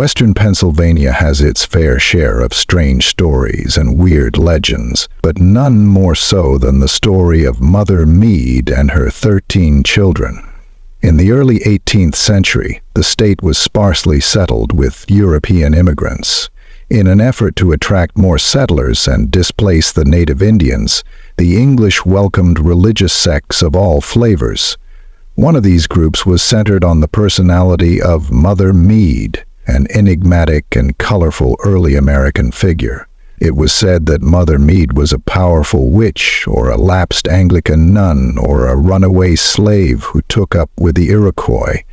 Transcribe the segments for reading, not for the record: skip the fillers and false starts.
Western Pennsylvania has its fair share of strange stories and weird legends, but none more so than the story of Mother Meade and her 13 children. In the early 18th century, the state was sparsely settled with European immigrants. In an effort to attract more settlers and displace the native Indians, the English welcomed religious sects of all flavors. One of these groups was centered on the personality of Mother Meade, an enigmatic and colorful early American figure. It was said that Mother Meade was a powerful witch, or a lapsed Anglican nun, or a runaway slave who took up with the Iroquois.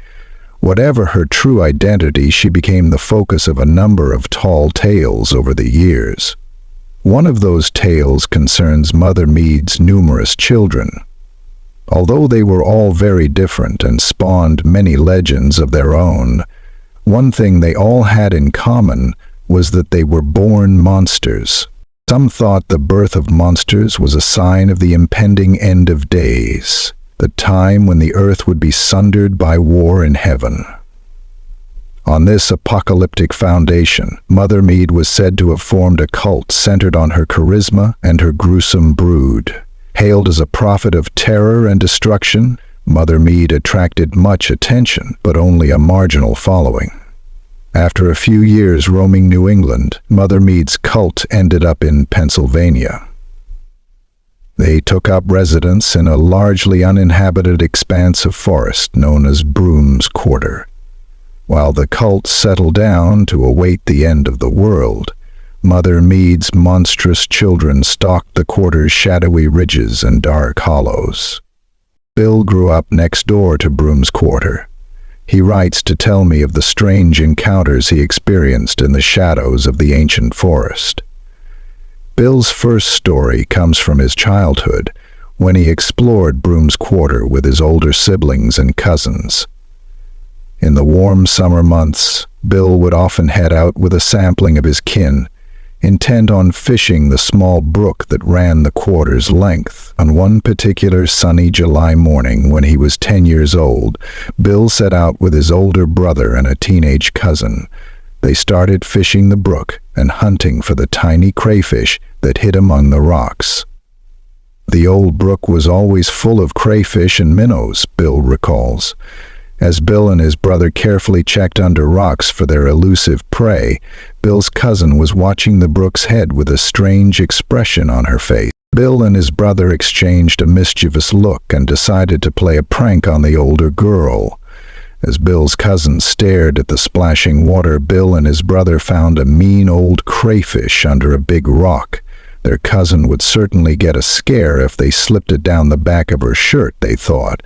Whatever her true identity, she became the focus of a number of tall tales over the years. One of those tales concerns Mother Meade's numerous children. Although they were all very different and spawned many legends of their own, one thing they all had in common was that they were born monsters. Some thought the birth of monsters was a sign of the impending end of days, the time when the earth would be sundered by war in heaven. On this apocalyptic foundation, Mother Meade was said to have formed a cult centered on her charisma and her gruesome brood. Hailed as a prophet of terror and destruction, Mother Meade attracted much attention, but only a marginal following. After a few years roaming New England, Mother Meade's cult ended up in Pennsylvania. They took up residence in a largely uninhabited expanse of forest known as Broom's Quarter. While the cult settled down to await the end of the world, Mother Meade's monstrous children stalked the quarter's shadowy ridges and dark hollows. Bill grew up next door to Broom's Quarter. He writes to tell me of the strange encounters he experienced in the shadows of the ancient forest. Bill's first story comes from his childhood, when he explored Broom's Quarter with his older siblings and cousins. In the warm summer months, Bill would often head out with a sampling of his kin, intent on fishing the small brook that ran the quarter's length. On one particular sunny July morning when he was 10 years old, Bill set out with his older brother and a teenage cousin. They started fishing the brook and hunting for the tiny crayfish that hid among the rocks. The old brook was always full of crayfish and minnows, Bill recalls. As Bill and his brother carefully checked under rocks for their elusive prey, Bill's cousin was watching the brook's head with a strange expression on her face. Bill and his brother exchanged a mischievous look and decided to play a prank on the older girl. As Bill's cousin stared at the splashing water, Bill and his brother found a mean old crayfish under a big rock. Their cousin would certainly get a scare if they slipped it down the back of her shirt, they thought.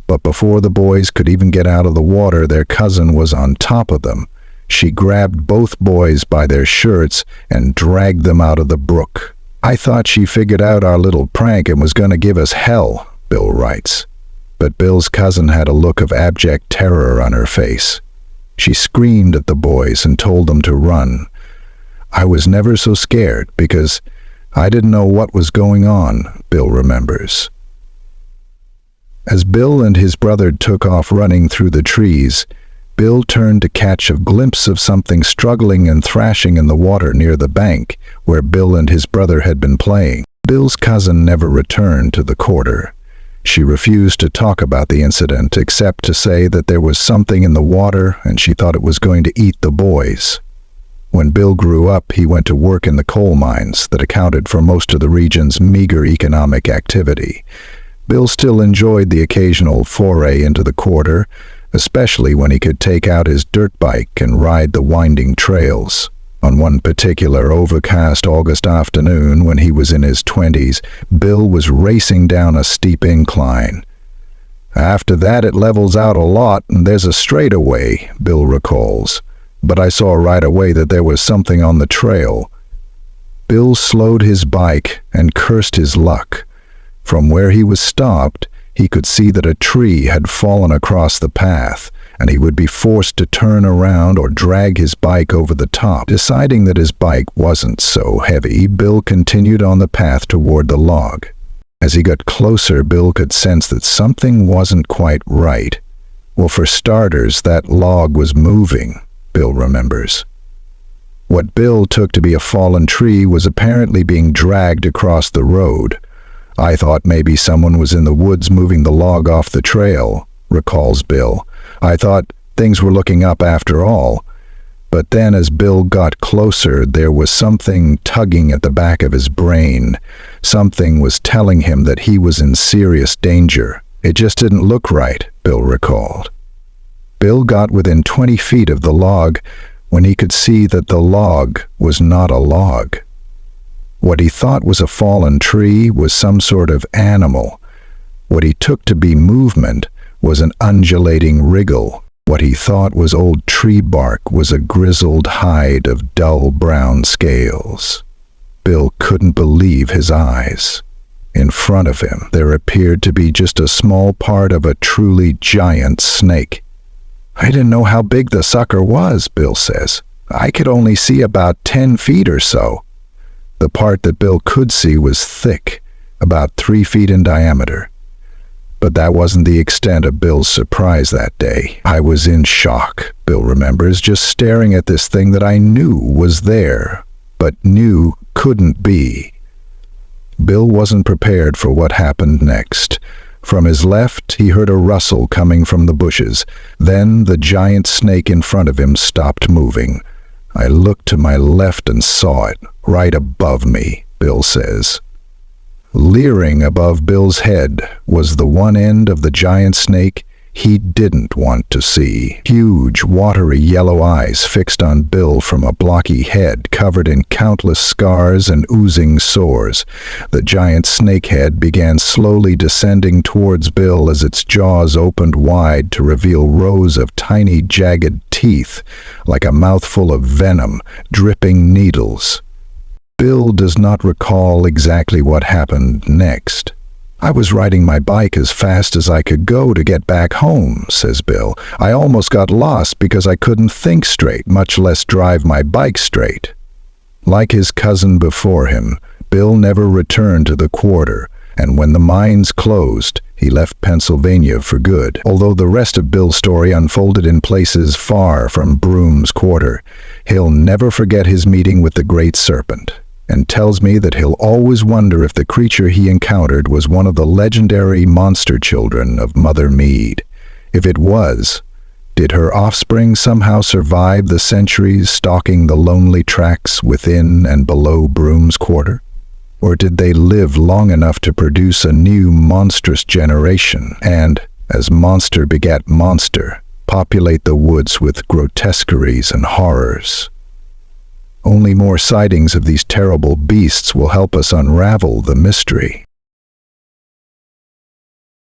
But before the boys could even get out of the water, their cousin was on top of them. She grabbed both boys by their shirts and dragged them out of the brook. "I thought she figured out our little prank and was going to give us hell," Bill writes. But Bill's cousin had a look of abject terror on her face. She screamed at the boys and told them to run. "I was never so scared because I didn't know what was going on," Bill remembers. As Bill and his brother took off running through the trees, Bill turned to catch a glimpse of something struggling and thrashing in the water near the bank where Bill and his brother had been playing. Bill's cousin never returned to the quarter. She refused to talk about the incident except to say that there was something in the water and she thought it was going to eat the boys. When Bill grew up, he went to work in the coal mines that accounted for most of the region's meager economic activity. Bill still enjoyed the occasional foray into the quarter, especially when he could take out his dirt bike and ride the winding trails. On one particular overcast August afternoon when he was in his 20s, Bill was racing down a steep incline. "After that it levels out a lot and there's a straightaway," Bill recalls. "But I saw right away that there was something on the trail." Bill slowed his bike and cursed his luck. From where he was stopped, he could see that a tree had fallen across the path, and he would be forced to turn around or drag his bike over the top. Deciding that his bike wasn't so heavy, Bill continued on the path toward the log. As he got closer, Bill could sense that something wasn't quite right. Well, for starters, that log was moving. Bill remembers. What Bill took to be a fallen tree was apparently being dragged across the road. I thought maybe someone was in the woods moving the log off the trail, recalls Bill. I thought things were looking up after all. But then as Bill got closer, there was something tugging at the back of his brain. Something was telling him that he was in serious danger. It just didn't look right, Bill recalled. Bill got within 20 feet of the log when he could see that the log was not a log. What he thought was a fallen tree was some sort of animal. What he took to be movement was an undulating wriggle. What he thought was old tree bark was a grizzled hide of dull brown scales. Bill couldn't believe his eyes. In front of him, there appeared to be just a small part of a truly giant snake. I didn't know how big the sucker was, Bill says. I could only see about 10 feet or so. The part that Bill could see was thick, about 3 feet in diameter. But that wasn't the extent of Bill's surprise that day. I was in shock, Bill remembers, just staring at this thing that I knew was there, but knew couldn't be. Bill wasn't prepared for what happened next. From his left, he heard a rustle coming from the bushes. Then the giant snake in front of him stopped moving. I looked to my left and saw it, right above me, Bill says. Leering above Bill's head was the one end of the giant snake he didn't want to see. Huge, watery yellow eyes fixed on Bill from a blocky head covered in countless scars and oozing sores. The giant snake head began slowly descending towards Bill as its jaws opened wide to reveal rows of tiny, jagged teeth, like a mouthful of venom, dripping needles. Bill does not recall exactly what happened next. I was riding my bike as fast as I could go to get back home, says Bill. I almost got lost because I couldn't think straight, much less drive my bike straight. Like his cousin before him, Bill never returned to the quarter, and when the mines closed, he left Pennsylvania for good. Although the rest of Bill's story unfolded in places far from Broom's Quarter, he'll never forget his meeting with the Great Serpent, and tells me that he'll always wonder if the creature he encountered was one of the legendary monster children of Mother Meade. If it was, did her offspring somehow survive the centuries stalking the lonely tracks within and below Broom's Quarter? Or did they live long enough to produce a new monstrous generation and, as monster begat monster, populate the woods with grotesqueries and horrors? Only more sightings of these terrible beasts will help us unravel the mystery.